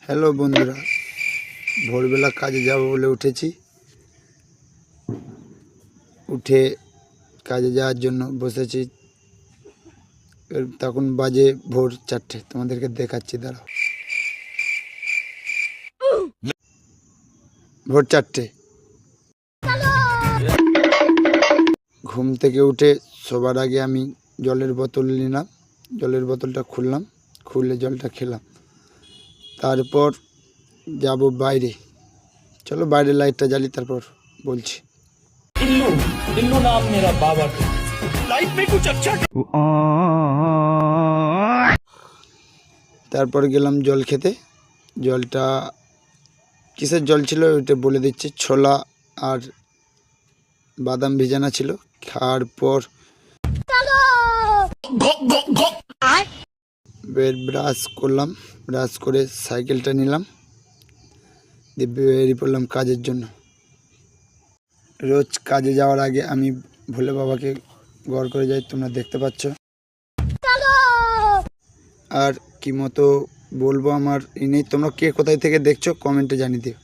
Hello বন্ধুরা, ভোরবেলা কাজে যাব বলে উঠেছি। উঠে কাজে যাওয়ার জন্য বসেছি। তখন বাজে ভোর 4টে। তোমাদেরকে দেখাচ্ছি, দাঁড়াও। ভোর 4টে। ঘুম থেকে উঠে সবার আগে আমি জলের বোতল নিলাম। জলের বোতলটা খুললাম, খুলে জলটা খেলাম। তারপর যাব বাইরে। চলো বাইরে লাইটটা জ্বালি, তারপর বলছি। इल्लू इल्लू नाम मेरा बाबा का लाइफ में कुछ अच्छा। তারপর গেলাম জল খেতে। জলটা কিসের জল ছিল ওইটা বলে দিচ্ছি। ছোলা আর বাদাম ভিজানো ছিল। খাওয়ার পর ব্রাশ করলাম। ব্রাশ করে সাইকেলটা নিলাম, দিয়ে বেরিয়ে পড়লাম কাজের জন্য। রোজ কাজে যাওয়ার আগে আমি ভোলে বাবাকে গড় করে যাই, তোমরা দেখতে পাচ্ছ। আর কি মতো বলবো, আমার নেই। তোমরা কে কোথায় থেকে দেখছো কমেন্টে জানিয়ে দিও।